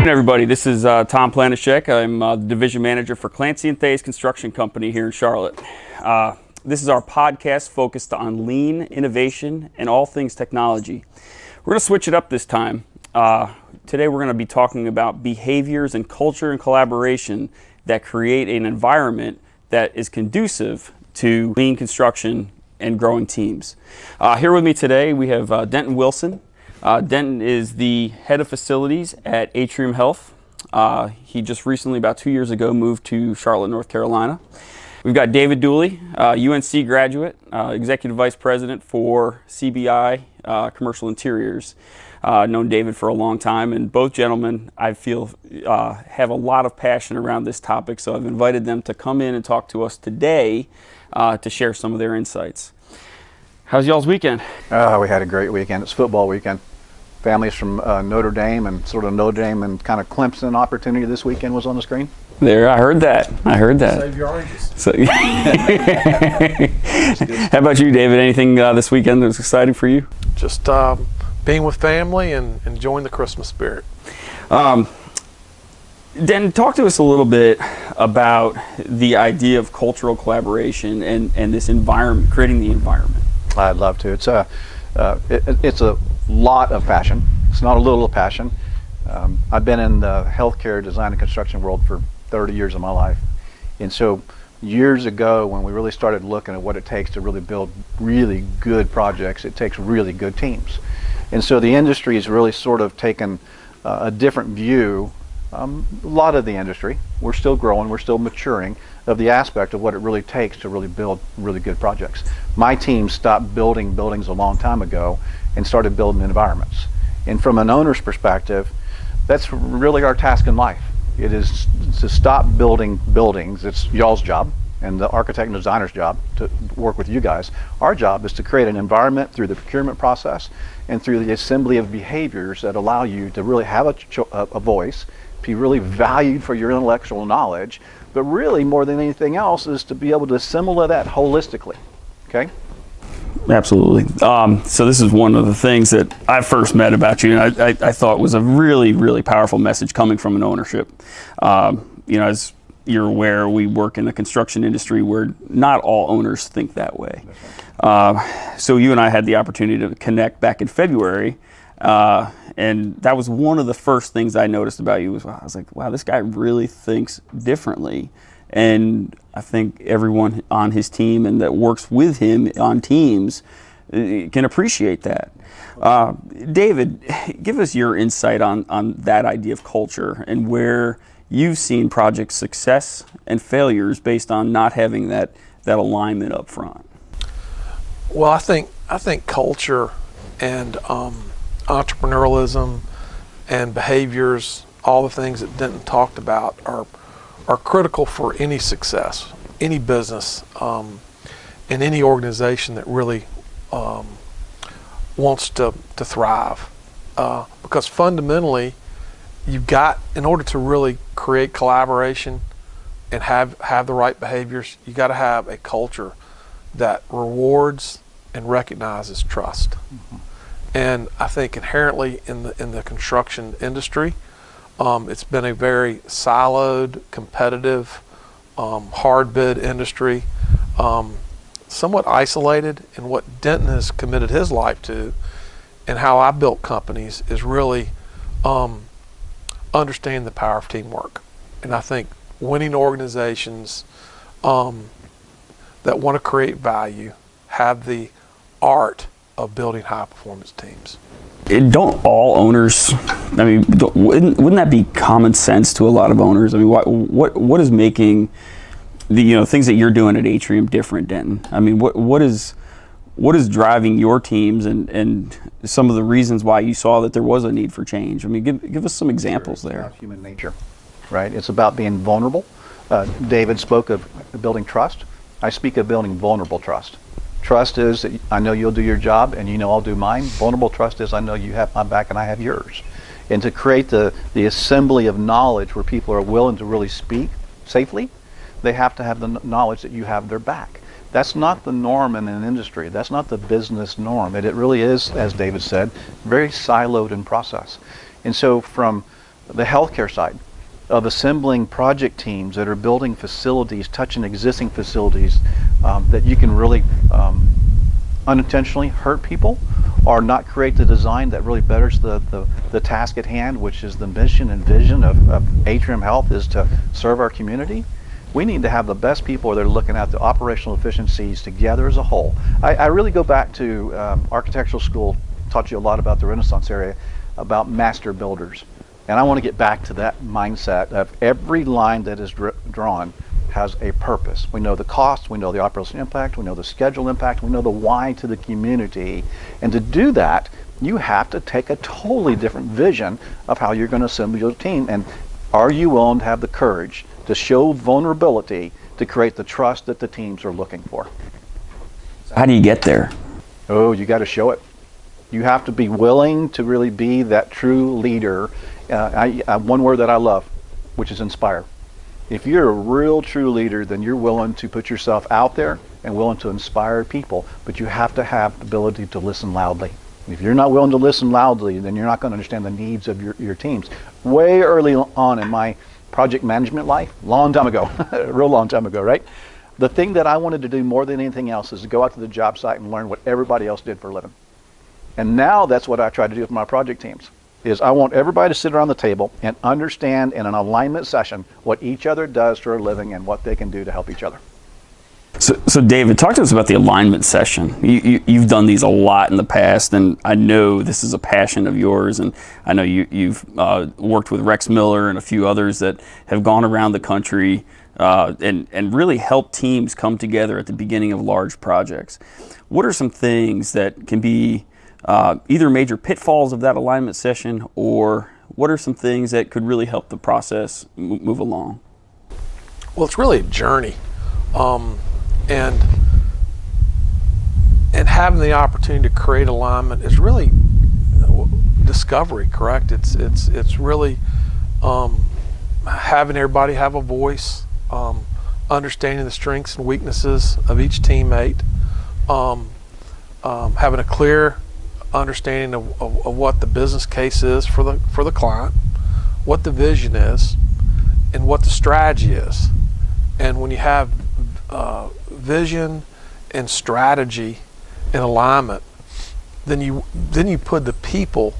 Everybody, this is Tom Planishek. I'm the division manager for Clancy Theys Construction Company here in Charlotte. This is our podcast focused on lean, innovation, and all things technology. We're going to switch it up this time. Today we're going to be talking about behaviors and culture and collaboration that create an environment that is conducive to lean construction and growing teams. Here with me today we have Denton Wilson. Denton is the head of facilities at Atrium Health. He just recently, about 2 years ago, moved to Charlotte, North Carolina. We've got David Dooley, UNC graduate, executive vice president for CBI Commercial Interiors. Known David for a long time, and both gentlemen, I feel, have a lot of passion around this topic, so I've invited them to come in and talk to us today to share some of their insights. How's y'all's weekend? We had a great weekend. It's football weekend. Families from Notre Dame and sort of Notre Dame and kind of Clemson opportunity this weekend was on the screen. There, I heard that. Save your oranges. So, how about you, David? Anything this weekend that was exciting for you? Just being with family and enjoying the Christmas spirit. Dan, talk to us a little bit about the idea of cultural collaboration and this environment, creating the environment. I'd love to. It's a lot of passion. It's not a little passion. I've been in the healthcare design and construction world for 30 years of my life. And so years ago, when we really started looking at what it takes to really build really good projects, it takes really good teams. And so the industry has really sort of taken a different view. A lot of the industry, we're still growing, we're still maturing, of the aspect of what it really takes to really build really good projects. My team stopped building buildings a long time ago and started building environments. And from an owner's perspective, that's really our task in life. It is to stop building buildings. It's y'all's job and the architect and designer's job to work with you guys. Our job is to create an environment through the procurement process and through the assembly of behaviors that allow you to really have a voice, be really valued for your intellectual knowledge, but really more than anything else is to be able to assemble that holistically, okay? Absolutely. So this is one of the things that I first met about you, and I thought was a really, really powerful message coming from an ownership. As you're aware, we work in the construction industry where not all owners think that way. So you and I had the opportunity to connect back in February, and that was one of the first things I noticed about you. I was like, wow, this guy really thinks differently. And I think everyone on his team and that works with him on teams can appreciate that. David, give us your insight on that idea of culture and where you've seen project success and failures based on not having that alignment up front. Well, I think culture and entrepreneurialism and behaviors, all the things that Denton talked about, are critical for any success, any business, and any organization that really wants to thrive. Because fundamentally, you've got, in order to really create collaboration and have the right behaviors, you got to have a culture that rewards and recognizes trust. Mm-hmm. And I think inherently in the construction industry, it's been a very siloed, competitive, hard bid industry, somewhat isolated. And what Denton has committed his life to, and how I built companies, is really understanding the power of teamwork. And I think winning organizations that want to create value have the art of building high performance teams. Don't all owners, I mean, wouldn't that be common sense to a lot of owners? I mean, what is making the things that you're doing at Atrium different, Denton? I mean, what is driving your teams and some of the reasons why you saw that there was a need for change? I mean, give us some examples there. It's about human nature, right? It's about being vulnerable. David spoke of building trust. I speak of building vulnerable trust. Trust is that I know you'll do your job and you know I'll do mine. Vulnerable trust is I know you have my back and I have yours. And to create the assembly of knowledge where people are willing to really speak safely, they have to have the knowledge that you have their back. That's not the norm in an industry. That's not the business norm. It really is, as David said, very siloed in process. And so from the healthcare side of assembling project teams that are building facilities, touching existing facilities, that you can really unintentionally hurt people or not create the design that really betters the task at hand, which is the mission and vision of Atrium Health, is to serve our community. We need to have the best people that are looking at the operational efficiencies together as a whole. I really go back to architectural school, taught you a lot about the Renaissance area, about master builders. And I want to get back to that mindset of every line that is drawn has a purpose. We know the cost, we know the operational impact, we know the schedule impact, we know the why to the community. And to do that, you have to take a totally different vision of how you're going to assemble your team. And are you willing to have the courage to show vulnerability to create the trust that the teams are looking for? How do you get there? Oh, you got to show it. You have to be willing to really be that true leader. One word that I love, which is inspire. If you're a real true leader, then you're willing to put yourself out there and willing to inspire people, but you have to have the ability to listen loudly. If you're not willing to listen loudly, then you're not going to understand the needs of your teams. Way early on in my project management life, long time ago, a real long time ago, right? The thing that I wanted to do more than anything else is to go out to the job site and learn what everybody else did for a living. And now that's what I try to do with my project teams. Is I want everybody to sit around the table and understand in an alignment session what each other does for a living and what they can do to help each other. So David, talk to us about the alignment session. You've done these a lot in the past, and I know this is a passion of yours, and I know you've worked with Rex Miller and a few others that have gone around the country and really helped teams come together at the beginning of large projects. What are some things that can be either major pitfalls of that alignment session, or what are some things that could really help the process move along? Well, it's really a journey, and having the opportunity to create alignment is really discovery. Correct? It's really having everybody have a voice, understanding the strengths and weaknesses of each teammate, having a clear understanding of what the business case is for the client, what the vision is, and what the strategy is. And when you have vision and strategy in alignment, then you put the people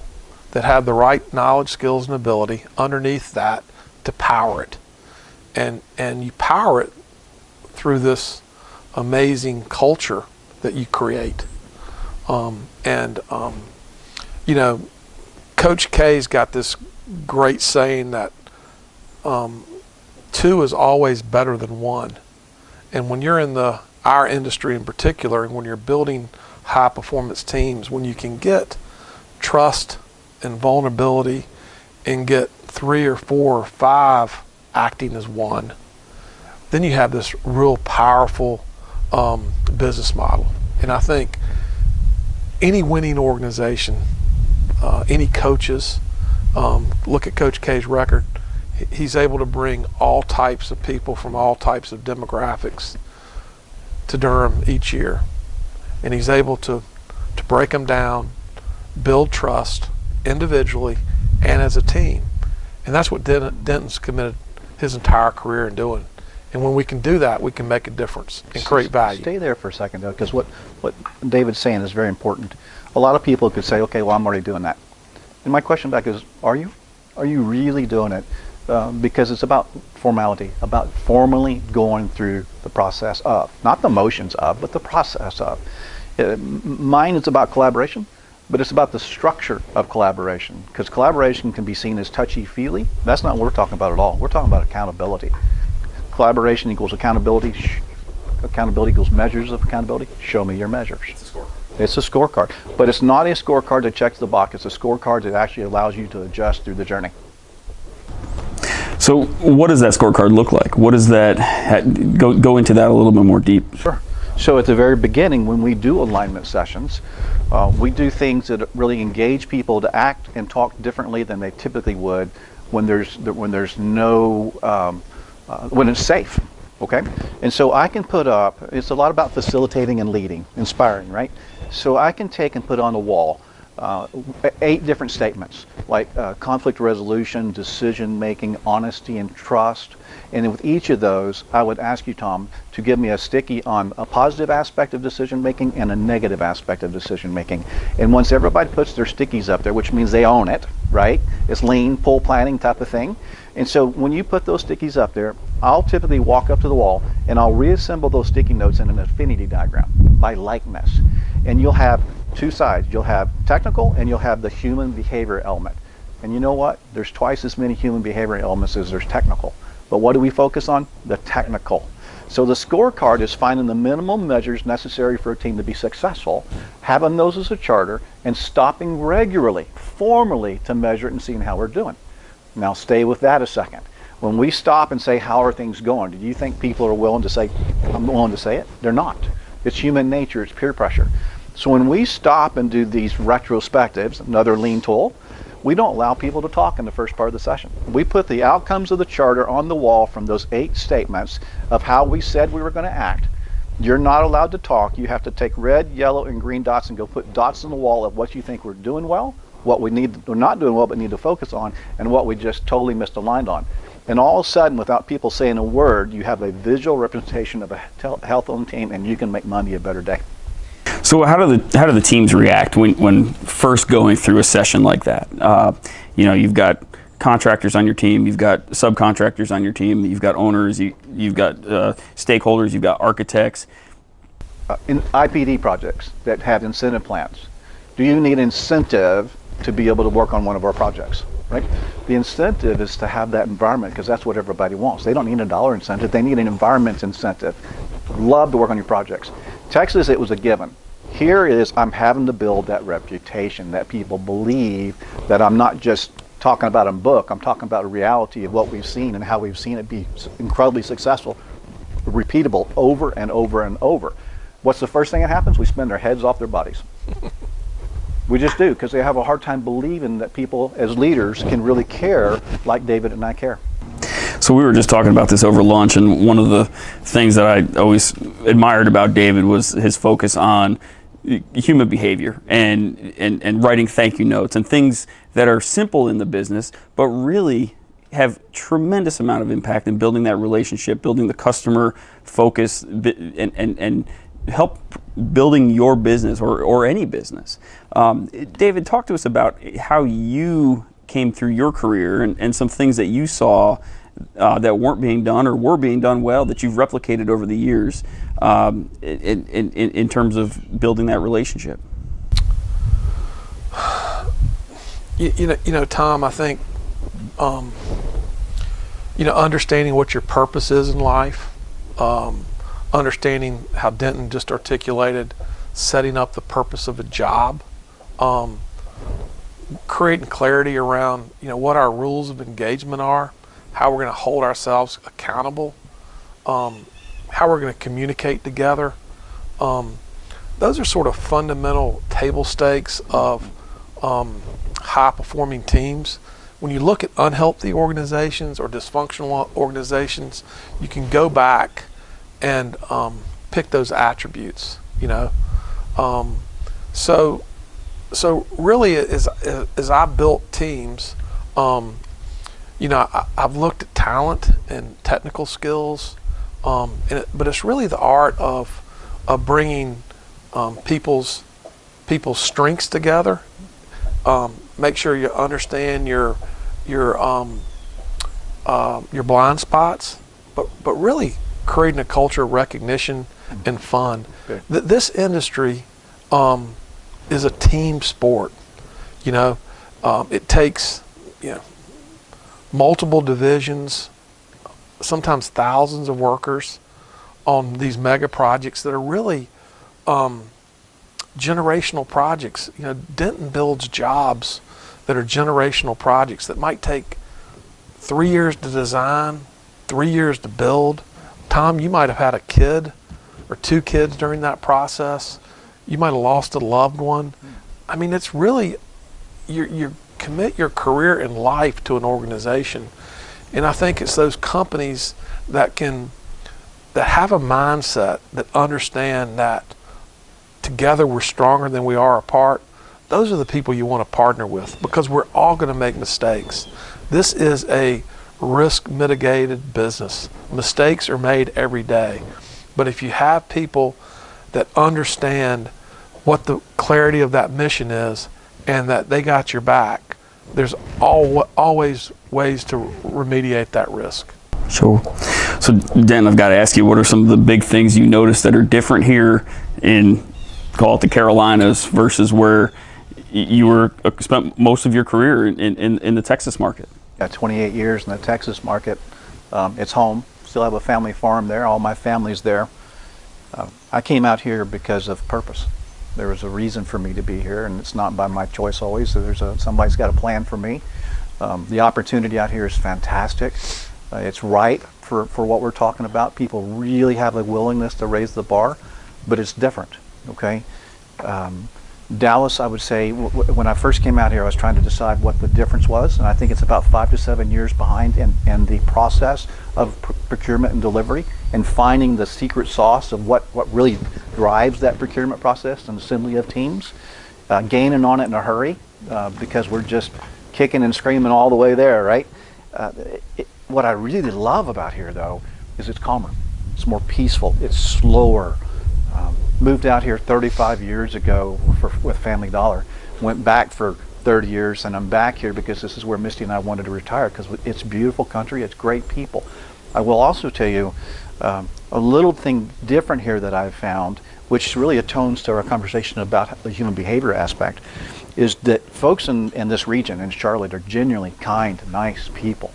that have the right knowledge, skills, and ability underneath that to power it, and you power it through this amazing culture that you create. You know, Coach K's got this great saying that two is always better than one. And when you're in our industry in particular, and when you're building high performance teams, when you can get trust and vulnerability and get 3 or 4 or 5 acting as one, then you have this real powerful business model. And I think any winning organization, any coaches, look at Coach K's record, he's able to bring all types of people from all types of demographics to Durham each year. And he's able to break them down, build trust individually and as a team. And that's what Denton's committed his entire career in doing. And when we can do that, we can make a difference and create value. Stay there for a second, though, because what David's saying is very important. A lot of people could say, okay, well, I'm already doing that. And my question back is, are you? Are you really doing it? Because it's about formality, about formally going through the process of, not the motions of, but the process of. Mine is about collaboration, but it's about the structure of collaboration, because collaboration can be seen as touchy-feely. That's not what we're talking about at all. We're talking about accountability. Collaboration equals accountability. Accountability equals measures of accountability. Show me your measures. It's a scorecard. But it's not a scorecard that checks the box. It's a scorecard that actually allows you to adjust through the journey. So what does that scorecard look like? What does that, go into that a little bit more deep. Sure. So at the very beginning, when we do alignment sessions, we do things that really engage people to act and talk differently than they typically would when there's no, when it's safe. Okay? And so I can put up, it's a lot about facilitating and leading, inspiring, right? So I can take and put on the wall 8 different statements, like conflict resolution, decision making, honesty, and trust. And with each of those, I would ask you, Tom, to give me a sticky on a positive aspect of decision making and a negative aspect of decision making. And once everybody puts their stickies up there, which means they own it, right? It's lean, pull planning type of thing. And so when you put those stickies up there, I'll typically walk up to the wall and I'll reassemble those sticky notes in an affinity diagram by likeness. And you'll have 2 sides. You'll have technical and you'll have the human behavior element. And you know what? There's twice as many human behavior elements as there's technical. But what do we focus on? The technical. So the scorecard is finding the minimum measures necessary for a team to be successful, having those as a charter, and stopping regularly, formally, to measure it and seeing how we're doing. Now stay with that a second. When we stop and say, how are things going? Do you think people are willing to say, I'm willing to say it? They're not. It's human nature, it's peer pressure. So when we stop and do these retrospectives, another lean tool, we don't allow people to talk in the first part of the session. We put the outcomes of the charter on the wall from those 8 statements of how we said we were going to act. You're not allowed to talk. You have to take red, yellow, and green dots and go put dots on the wall of what you think we're doing well, what we're not doing well but need to focus on, and what we just totally misaligned on. And all of a sudden, without people saying a word, you have a visual representation of a health on the team, and you can make Monday a better day. So how do the teams react when first going through a session like that? You've got contractors on your team, you've got subcontractors on your team, you've got owners, you've got stakeholders, you've got architects. In IPD projects that have incentive plans, do you need incentive to be able to work on one of our projects? Right? The incentive is to have that environment because that's what everybody wants. They don't need a dollar incentive, they need an environment incentive. Love to work on your projects. Texas, it was a given. Here is, I'm having to build that reputation that people believe that I'm not just talking about a book, I'm talking about a reality of what we've seen and how we've seen it be incredibly successful, repeatable over and over and over. What's the first thing that happens? We spin their heads off their bodies. We just do, because they have a hard time believing that people as leaders can really care like David and I care. So we were just talking about this over lunch, and one of the things that I always admired about David was his focus on human behavior and writing thank you notes and things that are simple in the business, but really have tremendous amount of impact in building that relationship, building the customer focus, and help building your business or any business. David, talk to us about how you came through your career and some things that you saw that weren't being done or were being done well that you've replicated over the years in terms of building that relationship. Tom, I think understanding what your purpose is in life, understanding how Denton just articulated, setting up the purpose of a job, creating clarity around what our rules of engagement are, how we're going to hold ourselves accountable, how we're going to communicate together. Those are sort of fundamental table stakes of high-performing teams. When you look at unhealthy organizations or dysfunctional organizations, you can go back and pick those attributes. So really, as I built teams, I've looked at talent and technical skills, but it's really the art of bringing people's strengths together. Make sure you understand your blind spots, but really creating a culture of recognition and fun. Okay. This industry is a team sport. It takes multiple divisions, sometimes thousands of workers on these mega projects that are really generational projects. Denton builds jobs that are generational projects that might take 3 years to design, 3 years to build. Tom, you might have had a kid or 2 kids during that process. You might have lost a loved one. I mean, it's really, you commit your career and life to an organization. And I think it's those companies that have a mindset that understand that together we're stronger than we are apart. those are the people you want to partner with, because we're all going to make mistakes. This is a risk mitigated business. Mistakes are made every day. But if you have people that understand what the clarity of that mission is and that they got your back, there's always ways to remediate that risk. Sure. So, Dan, I've got to ask you, what are some of the big things you notice that are different here in, call it the Carolinas, versus where you were spent most of your career in the Texas market? Yeah, 28 years in the Texas market. It's home. Still have a family farm there. All my family's there. I came out here because of purpose. There was a reason for me to be here, and it's not by my choice always. So somebody's got a plan for me. The opportunity out here is fantastic. It's right for what we're talking about. People really have a willingness to raise the bar, but it's different. Okay. Dallas, I would say, when I first came out here, I was trying to decide what the difference was, and I think it's about 5 to 7 years behind in the process of procurement and delivery, and finding the secret sauce of what really drives that procurement process and assembly of teams, gaining on it in a hurry, because we're just kicking and screaming all the way there, right? What I really love about here, though, is it's calmer. It's more peaceful. It's slower. Moved out here 35 years ago with Family Dollar. Went back for 30 years, and I'm back here because this is where Misty and I wanted to retire, because it's beautiful country. It's great people. I will also tell you a little thing different here that I've found, which really atones to our conversation about the human behavior aspect, is that folks in this region, in Charlotte, are genuinely kind, nice people.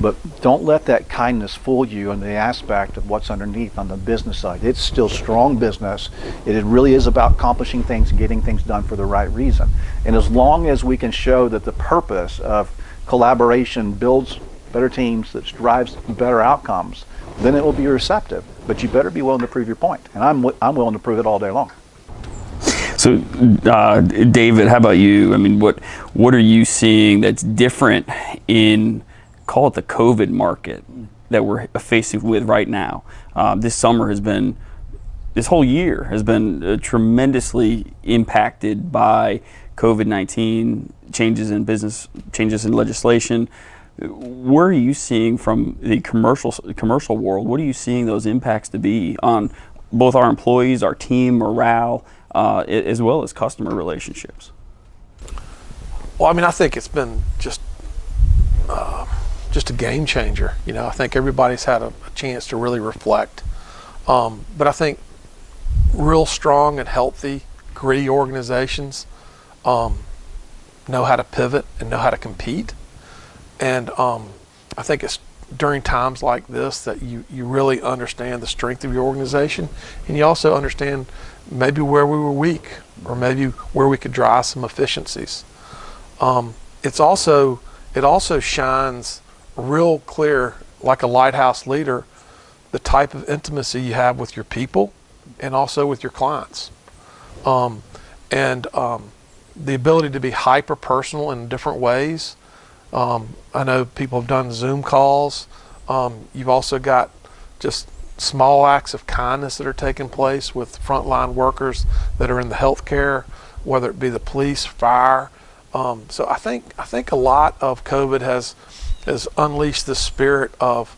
But don't let that kindness fool you in the aspect of what's underneath on the business side. It's still strong business. It really is about accomplishing things and getting things done for the right reason. And as long as we can show that the purpose of collaboration builds better teams, that drives better outcomes, then it will be receptive. But you better be willing to prove your point. And I'm willing to prove it all day long. So, David, how about you? I mean, what are you seeing that's different in, call it the COVID market, that we're facing with right now? This whole year has been tremendously impacted by COVID-19, changes in business, changes in legislation. Where are you seeing from the commercial world? What are you seeing those impacts to be on both our employees, our team morale, as well as customer relationships? Well, I mean, I think it's been just a game changer. You know, I think everybody's had a chance to really reflect. But I think real strong and healthy, gritty organizations know how to pivot and know how to compete. And I think it's during times like this that you really understand the strength of your organization, and you also understand maybe where we were weak, or maybe where we could drive some efficiencies. It also shines real clear, like a lighthouse leader, the type of intimacy you have with your people and also with your clients. The ability to be hyper personal in different ways. I know people have done Zoom calls. You've also got just small acts of kindness that are taking place with frontline workers that are in the healthcare, whether it be the police, fire. So I think a lot of COVID has unleashed the spirit of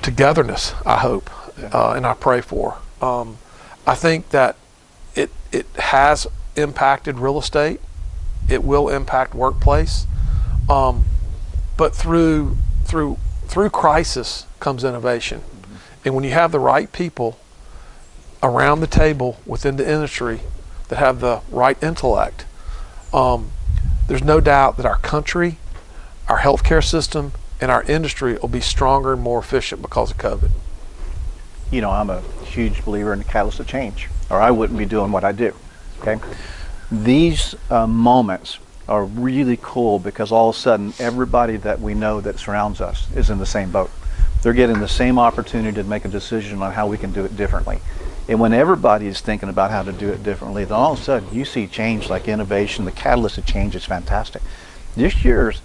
togetherness, I hope, and I pray for. I think that it has impacted real estate. It will impact workplace, but through crisis comes innovation. Mm-hmm. And when you have the right people around the table within the industry that have the right intellect, there's no doubt that our country, our healthcare system, and our industry will be stronger and more efficient because of COVID. You know, I'm a huge believer in the catalyst of change, or I wouldn't be doing what I do. Okay, these moments are really cool because all of a sudden everybody that we know that surrounds us is in the same boat. They're getting the same opportunity to make a decision on how we can do it differently. And when everybody is thinking about how to do it differently, then all of a sudden you see change like innovation. The catalyst of change is fantastic. This year's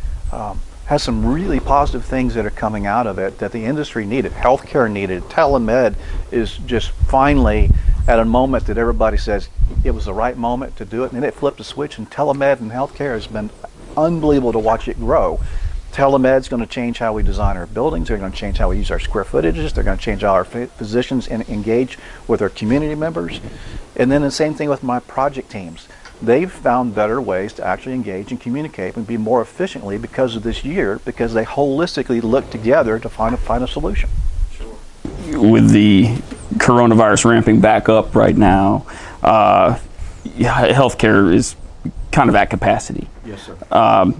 has some really positive things that are coming out of it that the industry needed. Healthcare needed. Telemed is just finally at a moment that everybody says it was the right moment to do it, and then it flipped a switch, and telemed and healthcare has been unbelievable to watch it grow. Telemed's going to change how we design our buildings. They're going to change how we use our square footages. They're going to change how our physicians engage with our community members. And then the same thing with my project teams. They've found better ways to actually engage and communicate and be more efficiently because of this year, because they holistically look together to find a solution. With the coronavirus ramping back up right now, healthcare is kind of at capacity. Yes, sir.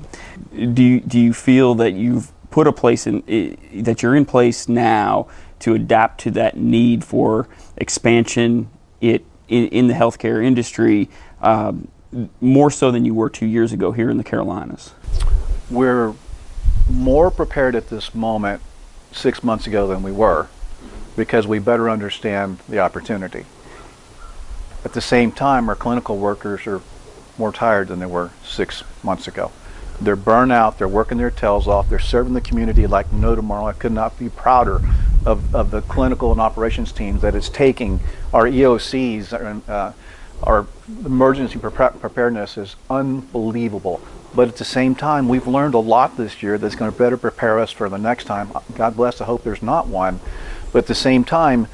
Do you feel that you've put a place that you're in place now to adapt to that need for expansion in the healthcare industry, more so than you were 2 years ago here in the Carolinas? We're more prepared at this moment 6 months ago than we were, because we better understand the opportunity. At the same time, our clinical workers are more tired than they were 6 months ago. They're burnt out, they're working their tails off, they're serving the community like no tomorrow. I could not be prouder of the clinical and operations teams that it's taking. Our EOCs, our emergency preparedness is unbelievable. But at the same time, we've learned a lot this year that's going to better prepare us for the next time. God bless, I hope there's not one. But at the same time,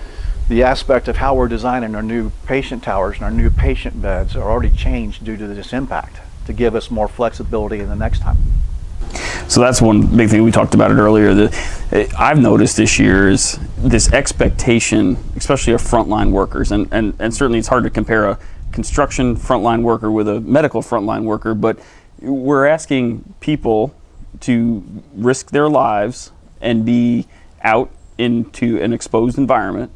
the aspect of how we're designing our new patient towers and our new patient beds are already changed due to this impact, to give us more flexibility in the next time. So that's one big thing. We talked about it earlier. That I've noticed this year is this expectation, especially of frontline workers, and certainly it's hard to compare a construction frontline worker with a medical frontline worker, but we're asking people to risk their lives and be out into an exposed environment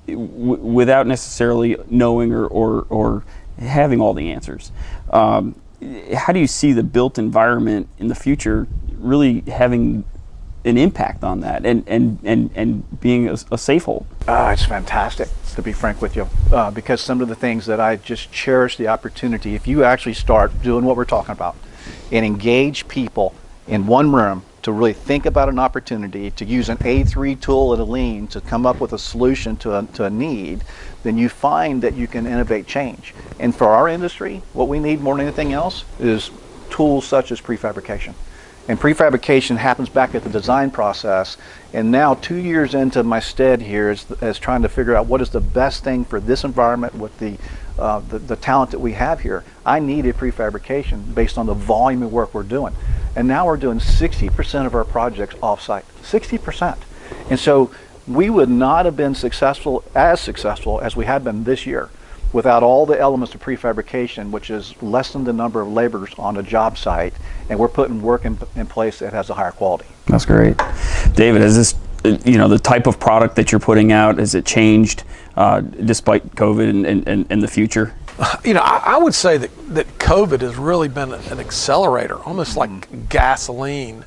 without necessarily knowing or having all the answers. How do you see the built environment in the future really having an impact on that and being a safe hold? It's fantastic, to be frank with you, because some of the things that I just cherish the opportunity, if you actually start doing what we're talking about and engage people in one room to really think about an opportunity, to use an A3 tool and a lean to come up with a solution to a need, then you find that you can innovate change. And for our industry, what we need more than anything else is tools such as prefabrication. And prefabrication happens back at the design process. And now 2 years into my stead here is trying to figure out what is the best thing for this environment with the talent that we have here. I needed prefabrication based on the volume of work we're doing. And now we're doing 60% of our projects off-site, 60%. And so we would not have been successful as we have been this year without all the elements of prefabrication, which is lessen the number of laborers on a job site, and we're putting work in place that has a higher quality. That's great. David, has this, the type of product that you're putting out, has it changed despite COVID and the future? I would say that COVID has really been an accelerator, almost like gasoline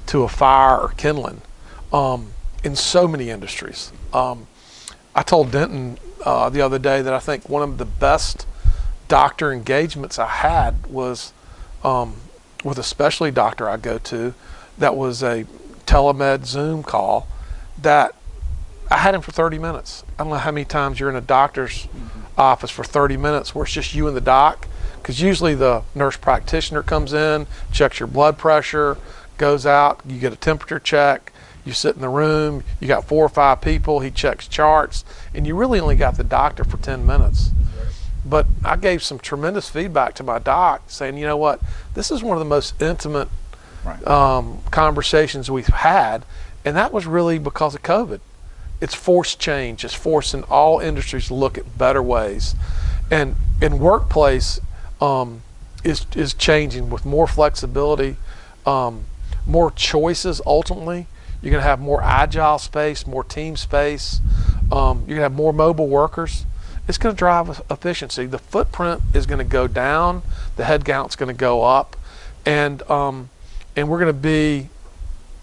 to a fire or kindling, in so many industries. I told Denton the other day that I think one of the best doctor engagements I had was with a specialty doctor I go to that was a telemed Zoom call that I had him for 30 minutes. I don't know how many times you're in a doctor's office for 30 minutes where it's just you and the doc, because usually the nurse practitioner comes in, checks your blood pressure, goes out, you get a temperature check, you sit in the room, you got 4 or 5 people, he checks charts, and you really only got the doctor for 10 minutes. But I gave some tremendous feedback to my doc saying, you know what, this is one of the most intimate conversations we've had, and that was really because of COVID. It's forced change. It's forcing all industries to look at better ways. And workplace is changing with more flexibility, more choices ultimately. You're going to have more agile space, more team space. You're going to have more mobile workers. It's going to drive efficiency. The footprint is going to go down. The head count's going to go up. And we're going to be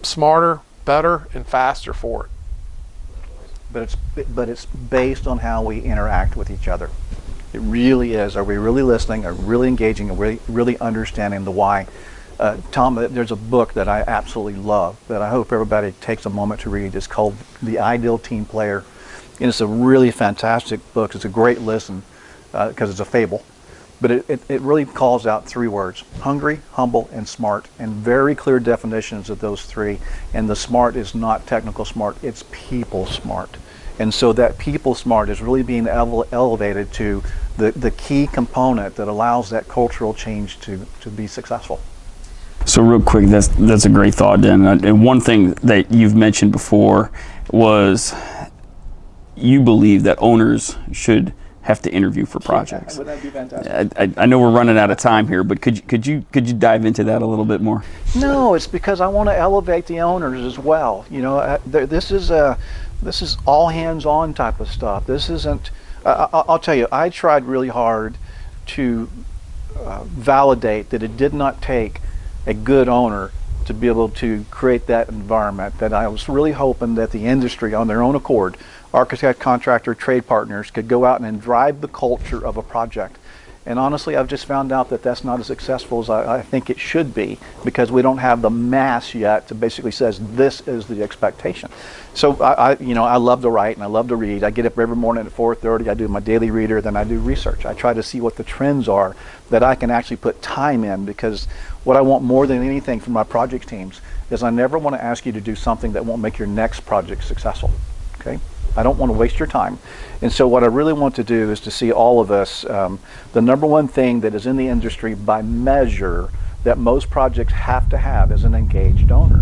smarter, better, and faster for it. But it's based on how we interact with each other. It really is. Are we really listening? Are we really engaging? Are we really understanding the why? Tom, there's a book that I absolutely love that I hope everybody takes a moment to read. It's called The Ideal Team Player. And it's a really fantastic book. It's a great listen because it's a fable. But it really calls out three words: hungry, humble, and smart, and very clear definitions of those three. And the smart is not technical smart, it's people smart. And so that people smart is really being elevated to the key component that allows that cultural change to be successful. So real quick, that's a great thought, Dan. And one thing that you've mentioned before was you believe that owners should have to interview for projects. Would that be fantastic? I know we're running out of time here, but could you dive into that a little bit more? No, it's because I want to elevate the owners as well. You know, this is all hands-on type of stuff. This isn't. I'll tell you, I tried really hard to validate that it did not take a good owner to be able to create that environment. That I was really hoping that the industry, on their own accord, architect, contractor, trade partners, could go out and drive the culture of a project. And honestly, I've just found out that that's not as successful as I think it should be, because we don't have the mass yet to basically says this is the expectation. So I love to write and I love to read. I get up every morning at 4:30. I do my daily reader, then I do research. I try to see what the trends are that I can actually put time in, because what I want more than anything from my project teams is I never want to ask you to do something that won't make your next project successful. Okay? I don't want to waste your time. And so what I really want to do is to see all of us, the number one thing that is in the industry by measure that most projects have to have is an engaged owner.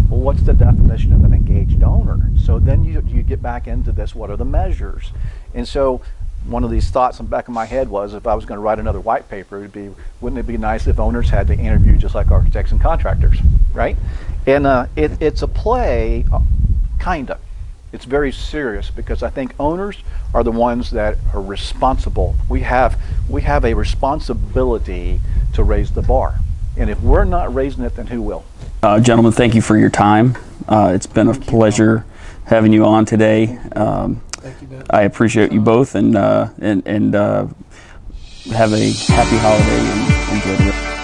Well, what's the definition of an engaged owner? So then you get back into this, what are the measures? And so one of these thoughts in the back of my head was, if I was going to write another white paper, wouldn't it be nice if owners had to interview just like architects and contractors, right? And it's a play, kind of. It's very serious, because I think owners are the ones that are responsible. We have a responsibility to raise the bar. And if we're not raising it, then who will? Gentlemen, thank you for your time. It's been a pleasure having you on today. Thank you, Ben. I appreciate you both, and have a happy holiday and enjoy the rest.